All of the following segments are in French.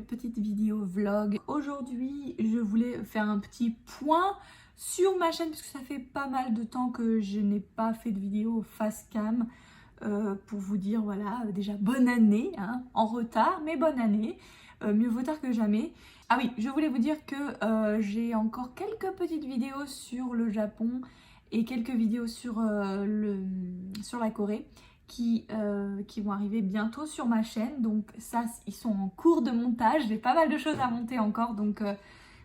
petite vidéo vlog. Aujourd'hui, je voulais faire un petit point sur ma chaîne parce que ça fait pas mal de temps que je n'ai pas fait de vidéo face cam pour vous dire voilà, déjà bonne année, hein, en retard, mais bonne année, mieux vaut tard que jamais. Ah oui, je voulais vous dire que j'ai encore quelques petites vidéos sur le Japon et quelques vidéos sur la Corée qui vont arriver bientôt sur ma chaîne. Donc ça, ils sont en cours de montage. J'ai pas mal de choses à monter encore, donc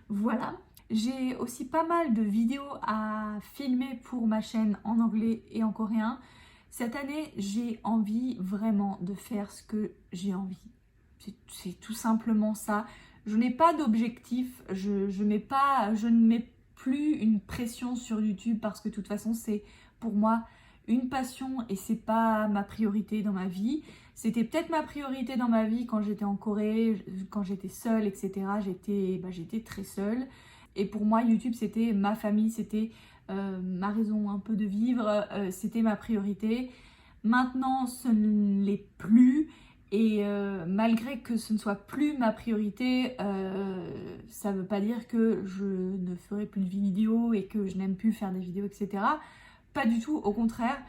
voilà. J'ai aussi pas mal de vidéos à filmer pour ma chaîne en anglais et en coréen. Cette année, j'ai envie vraiment de faire ce que j'ai envie. C'est tout simplement ça. Je n'ai pas d'objectif, je ne mets plus une pression sur YouTube parce que de toute façon c'est pour moi une passion et c'est pas ma priorité dans ma vie. C'était peut-être ma priorité dans ma vie quand j'étais en Corée, quand j'étais seule, etc. J'étais très seule. Et pour moi, YouTube, c'était ma famille, c'était ma raison un peu de vivre, c'était ma priorité. Maintenant, ce ne l'est plus. Et malgré que ce ne soit plus ma priorité, ça ne veut pas dire que je ne ferai plus de vidéos et que je n'aime plus faire des vidéos, etc. Pas du tout, au contraire,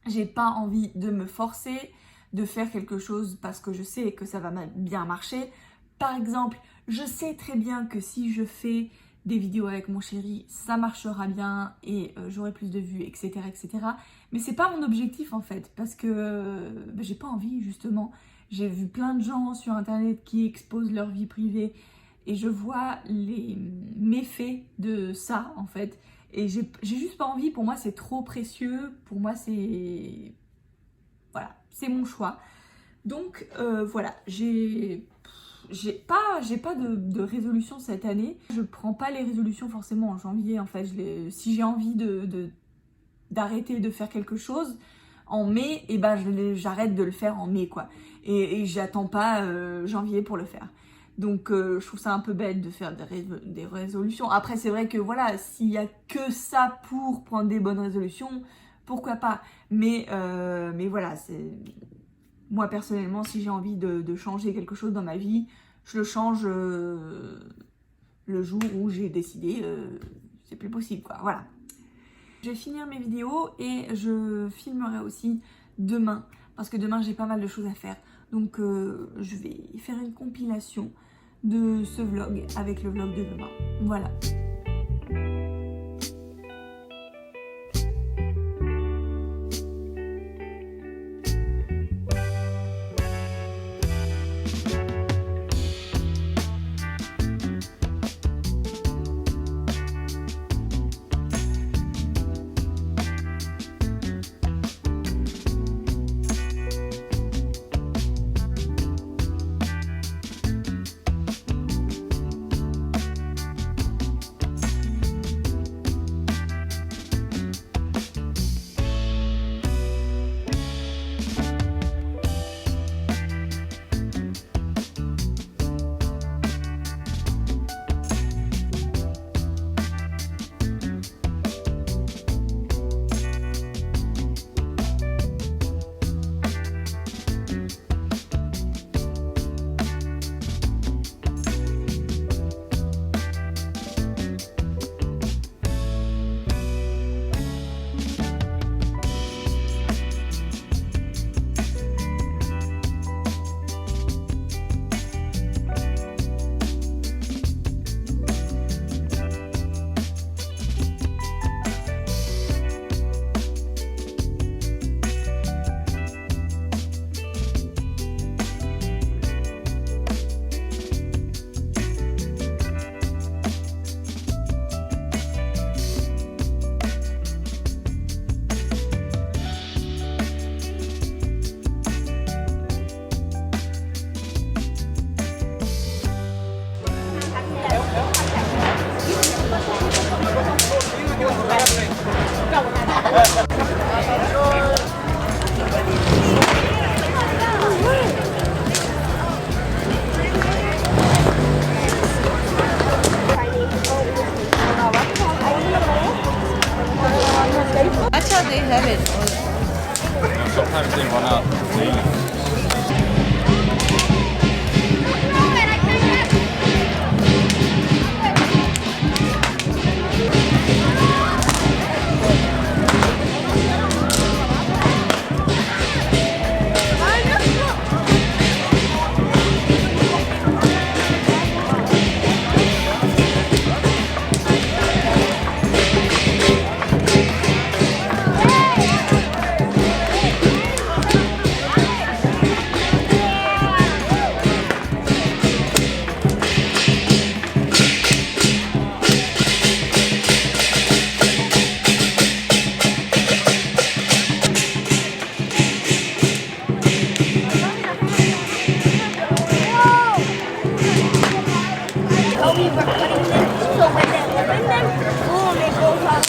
j'ai pas envie de me forcer de faire quelque chose parce que je sais que ça va bien marcher. Par exemple, je sais très bien que si je fais des vidéos avec mon chéri, ça marchera bien et j'aurai plus de vues, etc., etc. Mais c'est pas mon objectif en fait, parce que j'ai pas envie justement. J'ai vu plein de gens sur internet qui exposent leur vie privée et je vois les méfaits de ça en fait. Et j'ai juste pas envie, pour moi c'est trop précieux, pour moi c'est... Voilà, c'est mon choix. Donc voilà, j'ai pas de résolution cette année. Je prends pas les résolutions forcément en janvier en fait. Si j'ai envie d'arrêter de faire quelque chose en mai, et ben j'arrête de le faire en mai quoi. Et j'attends pas janvier pour le faire. Donc je trouve ça un peu bête de faire des résolutions. Après c'est vrai que voilà, s'il y a que ça pour prendre des bonnes résolutions, pourquoi pas. Mais voilà, c'est... Moi personnellement, si j'ai envie de changer quelque chose dans ma vie, je le change le jour où j'ai décidé, c'est plus possible quoi, voilà. Je vais finir mes vidéos et je filmerai aussi demain, parce que demain j'ai pas mal de choses à faire. Donc je vais faire une compilation de ce vlog avec le vlog de demain, voilà. we were cutting them, so when they open them, boom, it goes off.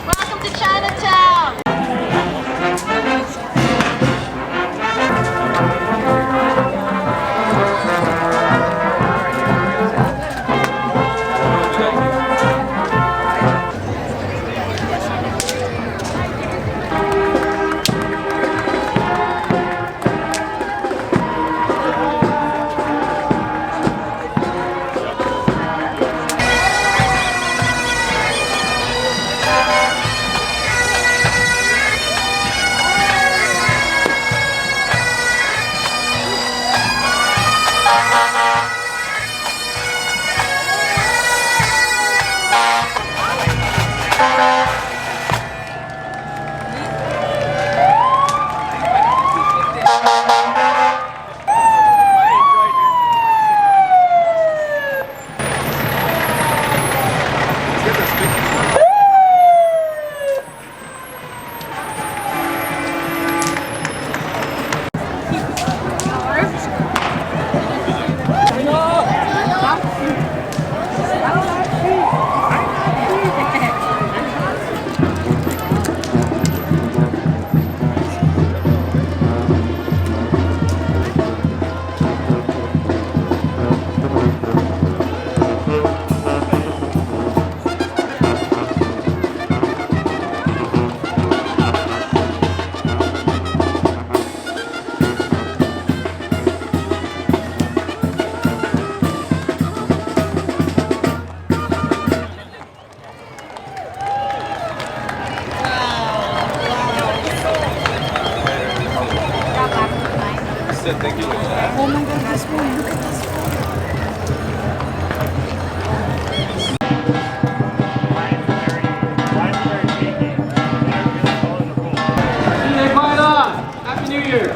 Welcome to Chinatown! Thank you. Oh my god, this one, look at this one. Happy New Year!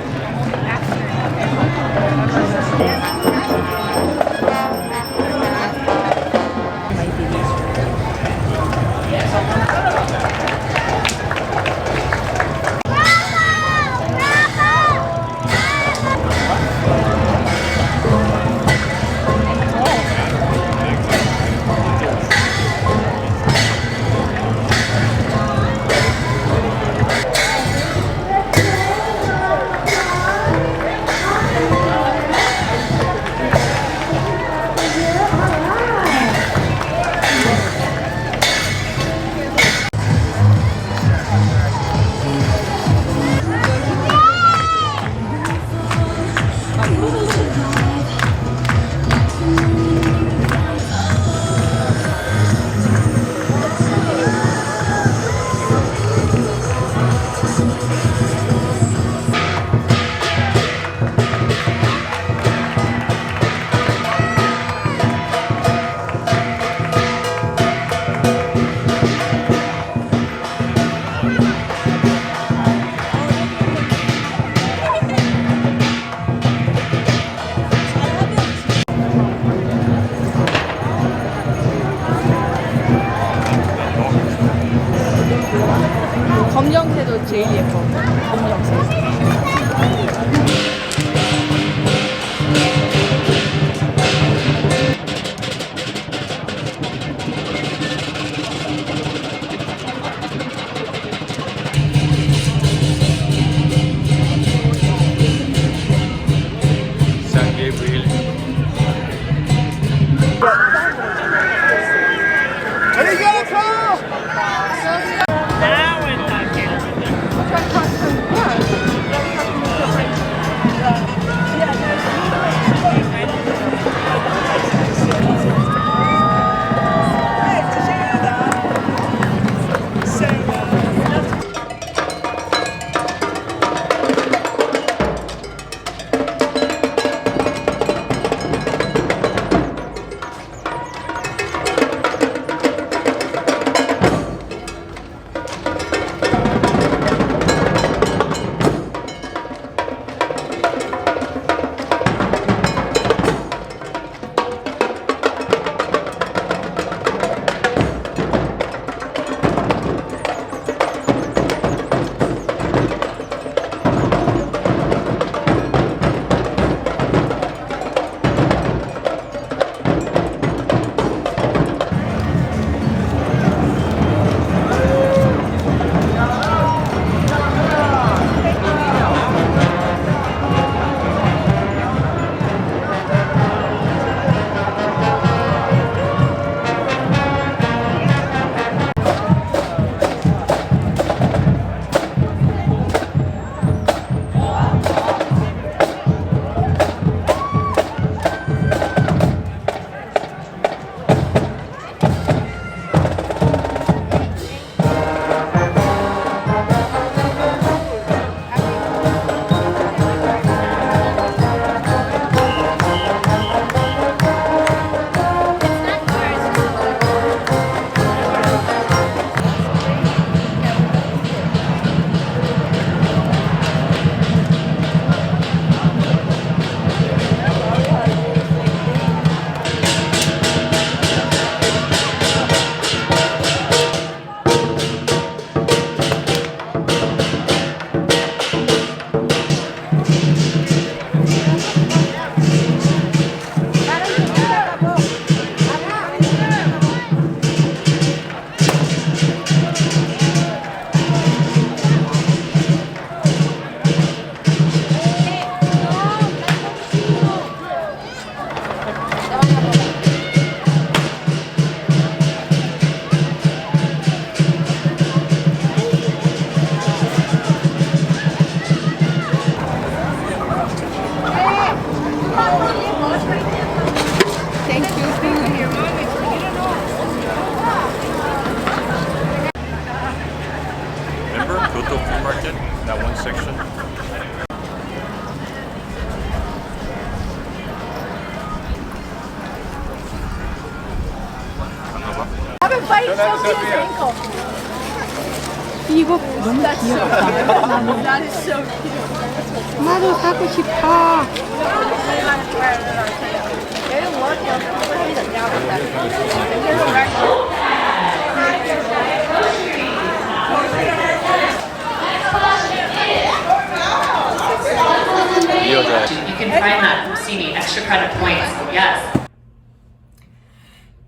검정색도 제일 예뻐. 검정색. San Gabriel. Now we're talking. bite Sophia's ankle. 이거 너무 귀엽다. That is so cute. 나도 사고 싶어. You can find that from CME, extra credit points. Yes.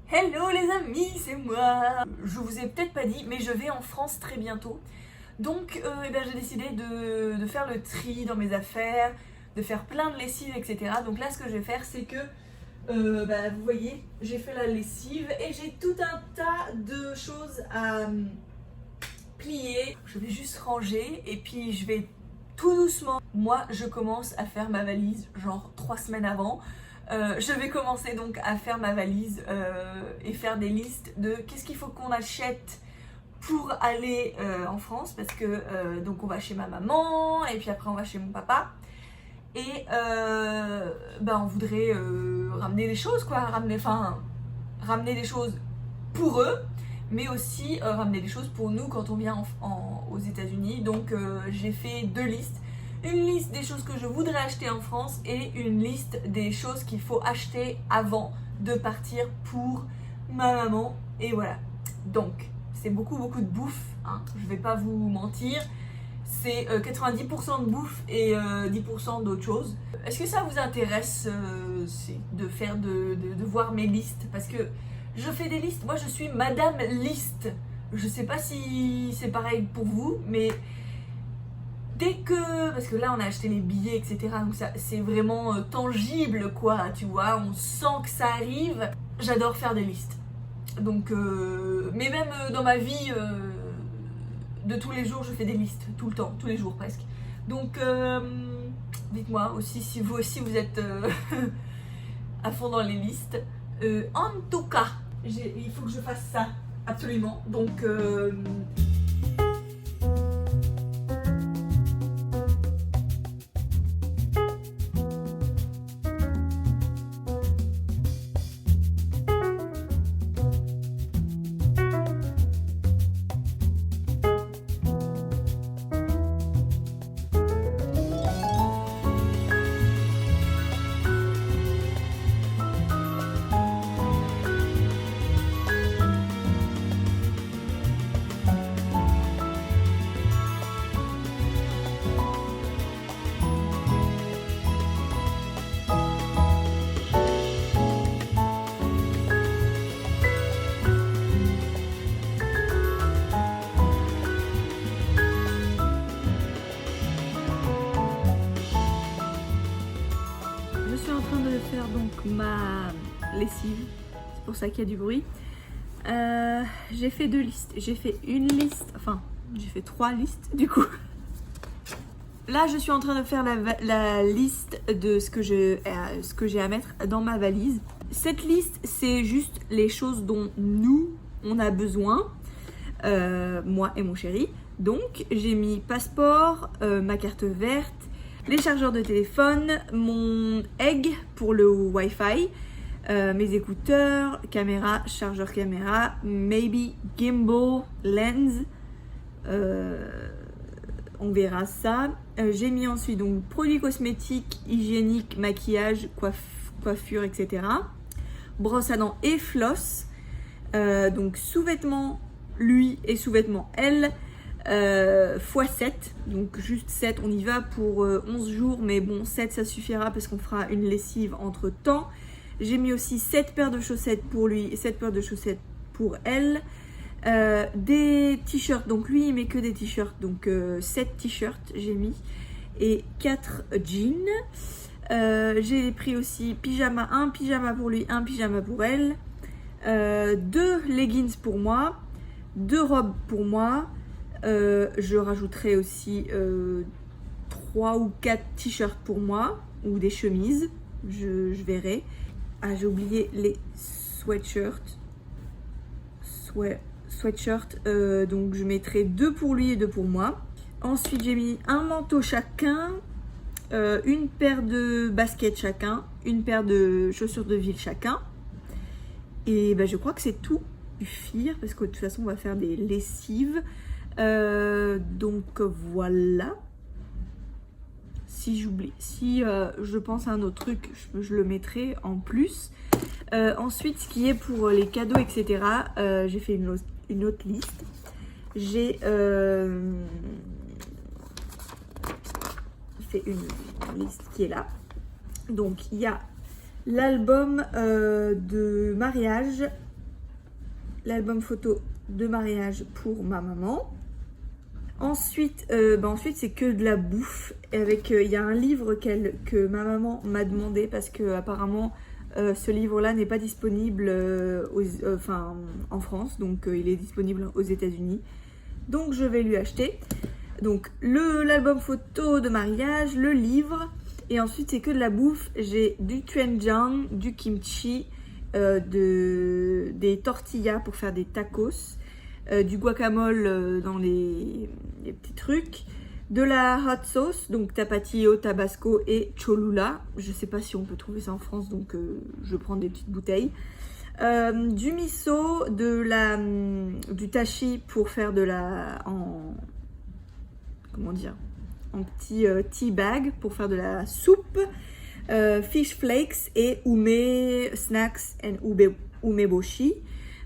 Hello les amis, c'est moi. Je vous ai peut-être pas dit, mais je vais en France très bientôt. Donc j'ai décidé de faire le tri dans mes affaires, de faire plein de lessive, etc. Donc là ce que je vais faire c'est que, vous voyez, j'ai fait la lessive et j'ai tout un tas de choses à plier. Je vais juste ranger et puis je vais tout doucement. Moi je commence à faire ma valise genre 3 semaines avant. Je vais commencer donc à faire ma valise et faire des listes de qu'est-ce qu'il faut qu'on achète pour aller en France, parce que donc on va chez ma maman et puis après on va chez mon papa et on voudrait ramener des choses quoi, ramener des choses pour eux, mais aussi ramener des choses pour nous quand on vient aux États-Unis. Donc j'ai fait 2 listes. Une liste des choses que je voudrais acheter en France et une liste des choses qu'il faut acheter avant de partir pour ma maman. Et voilà. Donc, c'est beaucoup de bouffe, hein. Je vais pas vous mentir. C'est 90% de bouffe et 10% d'autres choses. Est-ce que ça vous intéresse de voir mes listes? Parce que je fais des listes. Moi, je suis Madame Liste. Je sais pas si c'est pareil pour vous, mais parce que là on a acheté les billets, etc. Donc ça c'est vraiment tangible quoi, tu vois, on sent que ça arrive. J'adore faire des listes. Donc mais même dans ma vie de tous les jours je fais des listes, tout le temps, tous les jours presque. Donc dites-moi aussi si vous aussi vous êtes à fond dans les listes. En tout cas, il faut que je fasse ça absolument. Donc faire donc ma lessive, c'est pour ça qu'il y a du bruit. J'ai fait 2 listes, j'ai fait une liste, enfin j'ai fait 3 listes du coup. Là je suis en train de faire la liste de ce que j'ai à mettre dans ma valise. Cette liste c'est juste les choses dont nous on a besoin, moi et mon chéri. Donc j'ai mis passeport, ma carte verte, les chargeurs de téléphone, mon egg pour le Wi-Fi, mes écouteurs, caméra, chargeur caméra, maybe gimbal, lens, on verra ça. J'ai mis ensuite donc produits cosmétiques, hygiéniques, maquillage, coiffure, etc. Brosse à dents et floss, donc sous-vêtements lui et sous-vêtements elle. x7, donc juste 7, on y va pour 11 jours, mais bon 7 ça suffira parce qu'on fera une lessive entre temps. J'ai mis aussi 7 paires de chaussettes pour lui et 7 paires de chaussettes pour elle, des t-shirts, donc lui il met que des t-shirts, donc 7 t-shirts j'ai mis et 4 jeans. J'ai pris aussi pyjama, un pyjama pour lui, un pyjama pour elle, 2 leggings pour moi, 2 robes pour moi. Je rajouterai aussi 3 ou 4 t-shirts pour moi ou des chemises, je verrai. Ah, j'ai oublié les sweatshirts. Donc je mettrai 2 pour lui et 2 pour moi. Ensuite j'ai mis un manteau chacun, une paire de baskets chacun, une paire de chaussures de ville chacun. Et je crois que c'est tout. suffire parce que de toute façon on va faire des lessives. Donc voilà. Si j'oublie, si je pense à un autre truc, je le mettrai en plus. Ensuite, ce qui est pour les cadeaux, etc., j'ai fait une autre liste. J'ai fait une liste qui est là. Donc, il y a l'album de mariage, l'album photo de mariage pour ma maman. Ensuite, c'est que de la bouffe. Avec, il y a un livre que ma maman m'a demandé parce que apparemment ce livre-là n'est pas disponible en France, donc il est disponible aux États-Unis. Donc je vais lui acheter. Donc l'album photo de mariage, le livre, et ensuite c'est que de la bouffe. J'ai du doenjang, du kimchi, des tortillas pour faire des tacos. Du guacamole dans les petits trucs, de la hot sauce, donc tapatio, tabasco et cholula. Je sais pas si on peut trouver ça en France, donc je prends des petites bouteilles. Du miso, du tashi pour faire en petit tea bag pour faire de la soupe. Fish flakes et ume snacks and umeboshi.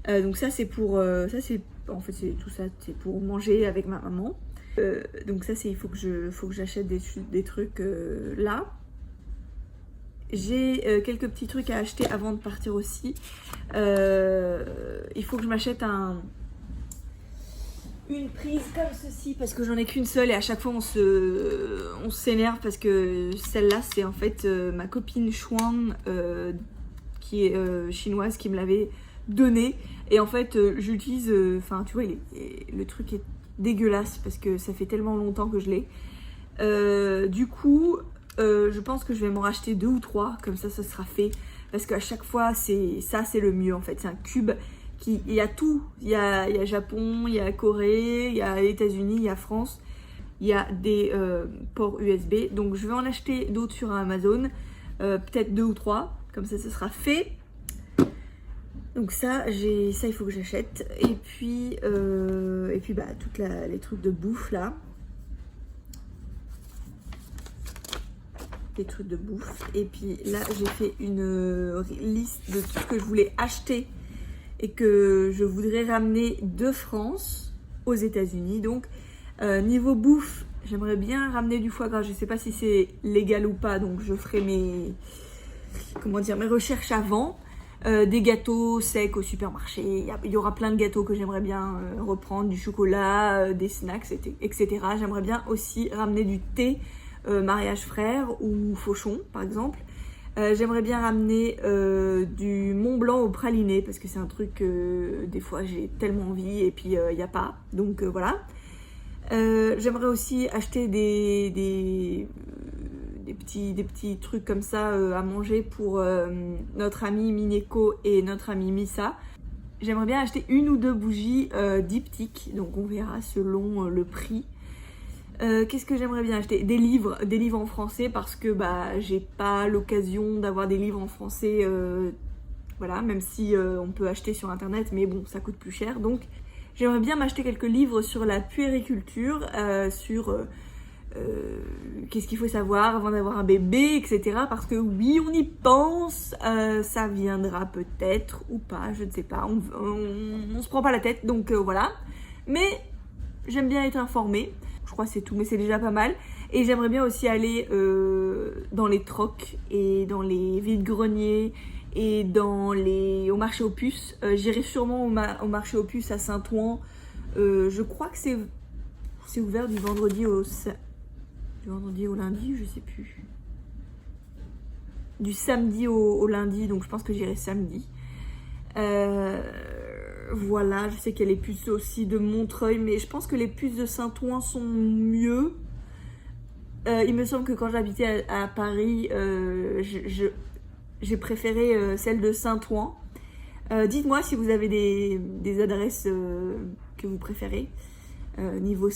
Donc ça c'est pour en fait c'est tout ça, c'est pour manger avec ma maman. Donc ça c'est il faut que j'achète des trucs là. J'ai quelques petits trucs à acheter avant de partir aussi. Il faut que je m'achète une prise comme ceci parce que j'en ai qu'une seule et à chaque fois on s'énerve parce que celle-là c'est en fait ma copine Xuan qui est chinoise qui me l'avait donnée. Et en fait, j'utilise, tu vois, le truc est dégueulasse parce que ça fait tellement longtemps que je l'ai. Du coup, je pense que je vais m'en racheter 2 ou 3, comme ça sera fait. Parce qu'à chaque fois, c'est le mieux en fait. C'est un cube il y a tout. Il y a Japon, il y a Corée, il y a États-Unis, il y a France. Il y a des ports USB. Donc je vais en acheter d'autres sur Amazon. Peut-être 2 ou 3, comme ça sera fait. Donc ça il faut que j'achète. Et puis toutes les trucs de bouffe là. Les trucs de bouffe. Et puis là, j'ai fait une liste de tout ce que je voulais acheter et que je voudrais ramener de France aux États-Unis. Donc niveau bouffe, j'aimerais bien ramener du foie gras. Je sais pas si c'est légal ou pas, donc je ferai mes recherches avant. Des gâteaux secs au supermarché, il y aura plein de gâteaux que j'aimerais bien reprendre, du chocolat, des snacks, etc. J'aimerais bien aussi ramener du thé mariage frère ou fauchon par exemple. J'aimerais bien ramener du Mont Blanc au praliné parce que c'est un truc que des fois j'ai tellement envie et puis il n'y a pas, donc voilà. J'aimerais aussi acheter des petits trucs comme ça à manger pour notre amie Mineko et notre amie Missa. J'aimerais bien acheter 1 ou 2 bougies diptyques, donc on verra selon le prix. Qu'est-ce que j'aimerais bien acheter? Des livres en français parce que j'ai pas l'occasion d'avoir des livres en français, voilà, même si on peut acheter sur internet, mais bon, ça coûte plus cher. Donc j'aimerais bien m'acheter quelques livres sur la puériculture, sur qu'est-ce qu'il faut savoir avant d'avoir un bébé, etc. Parce que oui, on y pense, ça viendra peut-être ou pas, je ne sais pas, on se prend pas la tête, donc voilà. Mais j'aime bien être informée, je crois que c'est tout, mais c'est déjà pas mal. Et j'aimerais bien aussi aller dans les trocs et dans les vides-greniers et au marché aux puces. J'irai sûrement au marché aux puces à Saint-Ouen. Je crois que c'est ouvert du vendredi au lundi, je sais plus. Du samedi au lundi, donc je pense que j'irai samedi. Voilà, je sais qu'il y a les puces aussi de Montreuil, mais je pense que les puces de Saint-Ouen sont mieux. Il me semble que quand j'habitais à Paris, j'ai préféré celle de Saint-Ouen. Dites-moi si vous avez des adresses que vous préférez. Niveau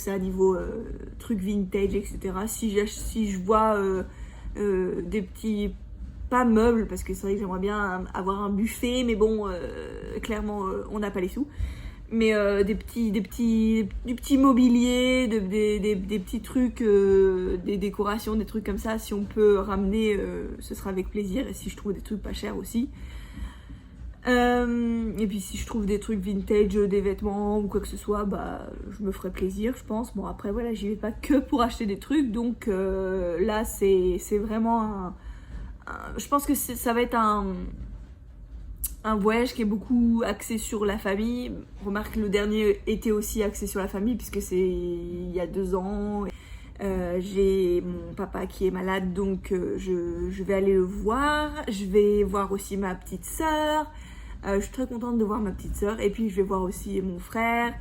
trucs vintage, etc. Si je vois des petits pas meubles, parce que c'est vrai que j'aimerais bien avoir un buffet, mais bon, clairement, on n'a pas les sous. Mais du petit mobilier, des petits trucs, des décorations, des trucs comme ça, si on peut ramener, ce sera avec plaisir. Et si je trouve des trucs pas chers aussi. Et puis si je trouve des trucs vintage, des vêtements ou quoi que ce soit, bah je me ferai plaisir, je pense. Bon après voilà, j'y vais pas que pour acheter des trucs, donc là c'est vraiment je pense que ça va être un voyage qui est beaucoup axé sur la famille. Remarque, le dernier était aussi axé sur la famille puisque c'est il y a 2 ans. J'ai mon papa qui est malade, donc je vais aller le voir. Je vais voir aussi ma petite sœur. Je suis très contente de voir ma petite sœur. Et puis je vais voir aussi mon frère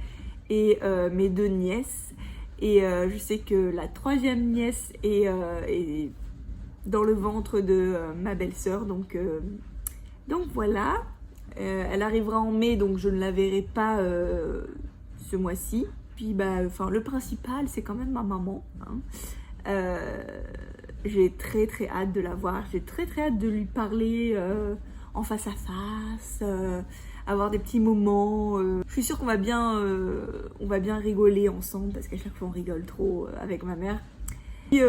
et mes 2 nièces. Et je sais que la 3e nièce est dans le ventre de ma belle-sœur. Donc voilà, elle arrivera en mai, donc je ne la verrai pas ce mois-ci. Puis bah, le principal, c'est quand même ma maman. Hein. J'ai très très hâte de la voir. J'ai très très hâte de lui parler en face à face, avoir des petits moments. Je suis sûre qu'on va bien rigoler ensemble parce qu'à chaque fois on rigole trop avec ma mère. Puis,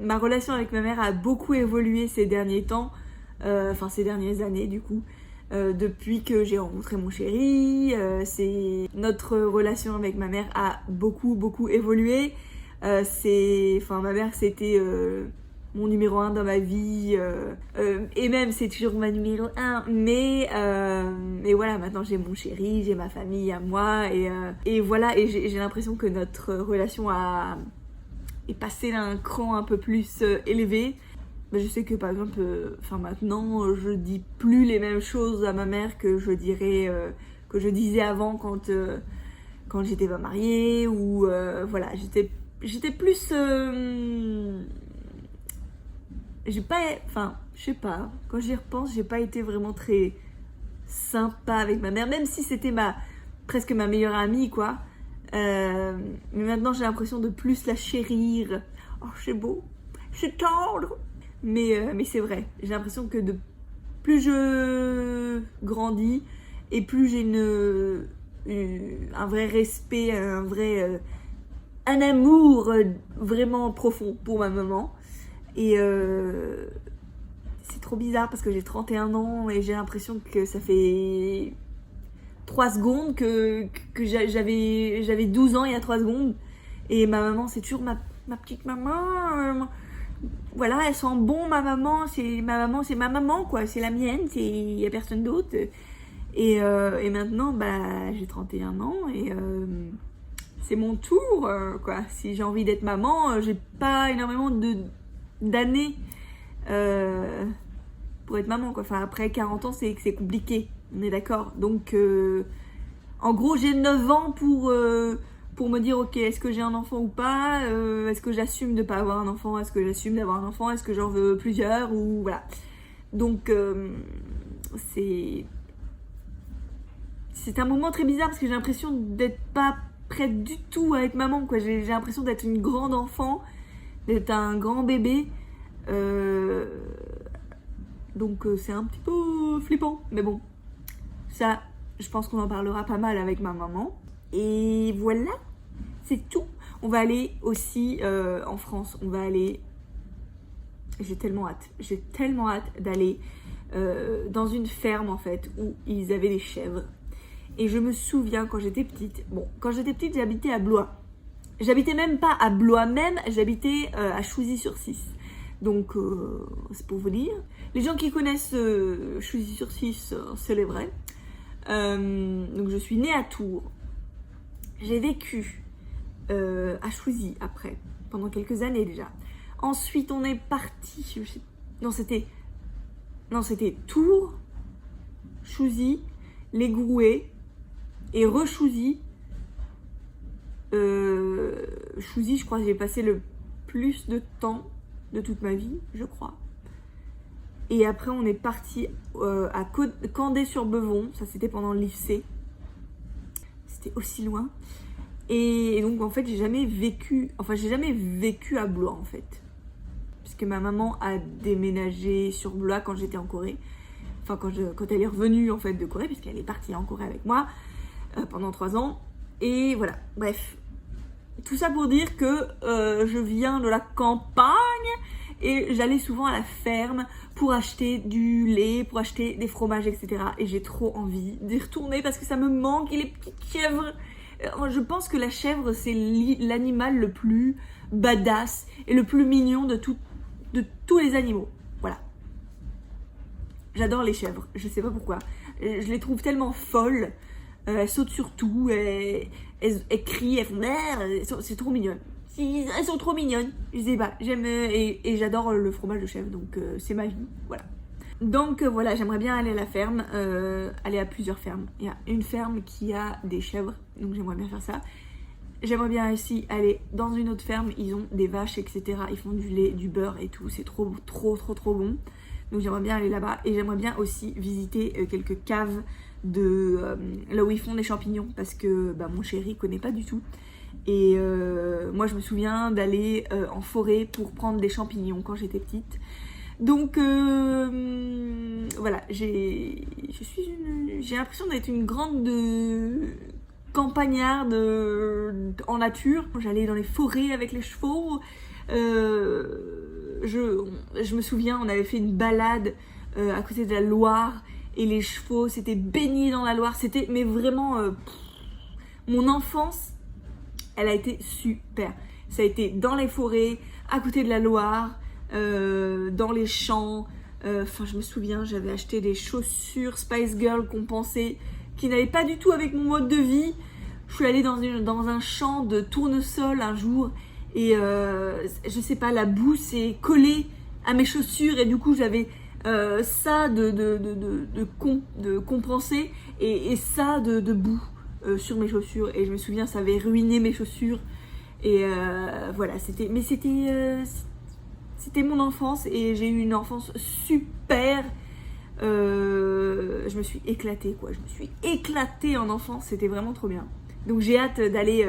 ma relation avec ma mère a beaucoup évolué ces derniers temps. Ces dernières années du coup, depuis que j'ai rencontré mon chéri, notre relation avec ma mère a beaucoup évolué. Ma mère c'était mon numéro 1 dans ma vie, et même c'est toujours ma numéro 1, mais voilà, maintenant j'ai mon chéri, j'ai ma famille à moi, et voilà, et j'ai l'impression que notre relation est passée d'un cran un peu plus élevé. Je sais que par exemple, maintenant, je dis plus les mêmes choses à ma mère que je disais avant quand j'étais pas mariée, ou voilà, j'étais plus, je sais pas, quand j'y repense, j'ai pas été vraiment très sympa avec ma mère, même si c'était presque ma meilleure amie, quoi. Mais maintenant, j'ai l'impression de plus la chérir. Oh, c'est beau, c'est tendre. Mais c'est vrai, j'ai l'impression que plus je grandis et plus j'ai un vrai respect, un amour vraiment profond pour ma maman. Et c'est trop bizarre parce que j'ai 31 ans et j'ai l'impression que ça fait 3 secondes que j'avais 12 ans il y a 3 secondes. Et ma maman, c'est toujours ma petite maman. Voilà, elle sent bon, ma maman, c'est ma maman, quoi, c'est la mienne, il n'y a personne d'autre. Et maintenant, bah, j'ai 31 ans et c'est mon tour, quoi. Si j'ai envie d'être maman, j'ai pas énormément d'années pour être maman, quoi. Après 40 ans, c'est compliqué, on est d'accord. Donc, en gros, j'ai 9 ans pour me dire, ok, est-ce que j'ai un enfant ou pas, est-ce que j'assume de pas avoir un enfant, est-ce que j'assume d'avoir un enfant, est-ce que j'en veux plusieurs, ou voilà. Donc c'est un moment très bizarre parce que j'ai l'impression d'être pas prête du tout à être maman, quoi. J'ai l'impression d'être une grande enfant, d'être un grand bébé, donc c'est un petit peu flippant, mais bon, ça, je pense qu'on en parlera pas mal avec ma maman. Et voilà, c'est tout. On va aller aussi en France. On va aller... J'ai tellement hâte d'aller dans une ferme en fait où ils avaient des chèvres. Et je me souviens quand j'étais petite. Bon, quand j'étais petite, j'habitais à Blois. J'habitais même pas à Blois même, j'habitais à Chouzy-sur-Cisse. Donc c'est pour vous dire. Les gens qui connaissent Chouzy-sur-Cisse, c'est les vrais. Donc je suis née à Tours. J'ai vécu à Chouzy après, pendant quelques années déjà. Ensuite, on est parti. C'était Tours, Chouzy, Les Groués et re-Chouzy. Chouzy, je crois que j'ai passé le plus de temps de toute ma vie, je crois. Et après, on est parti à Candé-sur-Beuvon. Ça, c'était pendant le lycée. C'était aussi loin. Et donc, en fait, j'ai jamais vécu à Blois, en fait. Parce puisque ma maman a déménagé sur Blois quand j'étais en Corée. Enfin, quand elle est revenue en fait de Corée, puisqu'elle est partie en Corée avec moi pendant 3 ans. Et voilà, bref. Tout ça pour dire que je viens de la campagne et j'allais souvent à la ferme pour acheter du lait, pour acheter des fromages, etc. Et j'ai trop envie d'y retourner parce que ça me manque. Et les petites chèvres, je pense que la chèvre c'est l'animal le plus badass et le plus mignon de tous les animaux. Voilà. J'adore les chèvres, je sais pas pourquoi. Je les trouve tellement folles. Elles sautent sur tout, elles crient, elles font merde, c'est trop mignon. Elles sont trop mignonnes, je sais pas, j'aime et j'adore le fromage de chèvre, donc c'est ma vie, voilà. Donc voilà, j'aimerais bien aller à la ferme, aller à plusieurs fermes. Il y a une ferme qui a des chèvres, donc j'aimerais bien faire ça. J'aimerais bien aussi aller dans une autre ferme, ils ont des vaches, etc. Ils font du lait, du beurre et tout, c'est trop bon. Donc j'aimerais bien aller là-bas et j'aimerais bien aussi visiter quelques caves de là où ils font des champignons parce que mon chéri connaît pas du tout. Et moi je me souviens d'aller en forêt pour prendre des champignons quand j'étais petite. Donc voilà, j'ai l'impression d'être une grande campagnarde en nature. J'allais dans les forêts avec les chevaux. Je me souviens, on avait fait une balade à côté de la Loire et les chevaux s'étaient baignés dans la Loire. C'était, mais vraiment, mon enfance, elle a été super. Ça a été dans les forêts, à côté de la Loire, dans les champs. Enfin, je me souviens, j'avais acheté des chaussures Spice Girl qu'on pensait qui n'allaient pas du tout avec mon mode de vie. Je suis allée dans un champ de tournesol un jour. Et je sais pas, la boue s'est collée à mes chaussures et du coup j'avais ça de compenser et ça de boue sur mes chaussures et je me souviens ça avait ruiné mes chaussures et voilà c'était mon enfance et j'ai eu une enfance super. Je me suis éclatée quoi, je me suis éclatée en enfance, c'était vraiment trop bien. Donc j'ai hâte d'aller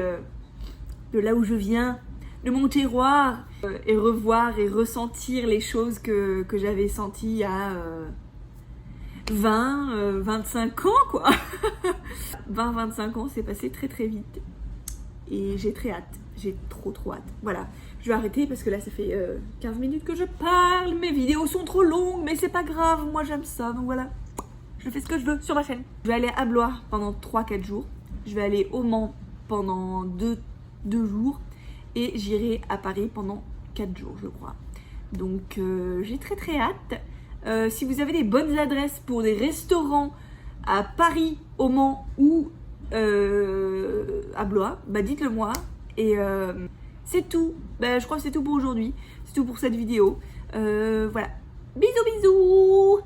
de là où je viens, de mon terroir et revoir et ressentir les choses que j'avais senties à 25 ans quoi. 20-25 ans, c'est passé très très vite et j'ai très hâte, j'ai trop hâte. Voilà, je vais arrêter parce que là ça fait 15 minutes que je parle, mes vidéos sont trop longues mais c'est pas grave, moi j'aime ça, donc voilà. Je fais ce que je veux sur ma chaîne. Je vais aller à Blois pendant 3-4 jours, je vais aller au Mans pendant 2 jours. Et j'irai à Paris pendant 4 jours, je crois. Donc, j'ai très hâte. Si vous avez des bonnes adresses pour des restaurants à Paris, au Mans ou à Blois, dites-le moi. Et c'est tout. Je crois que c'est tout pour aujourd'hui. C'est tout pour cette vidéo. Voilà. Bisous.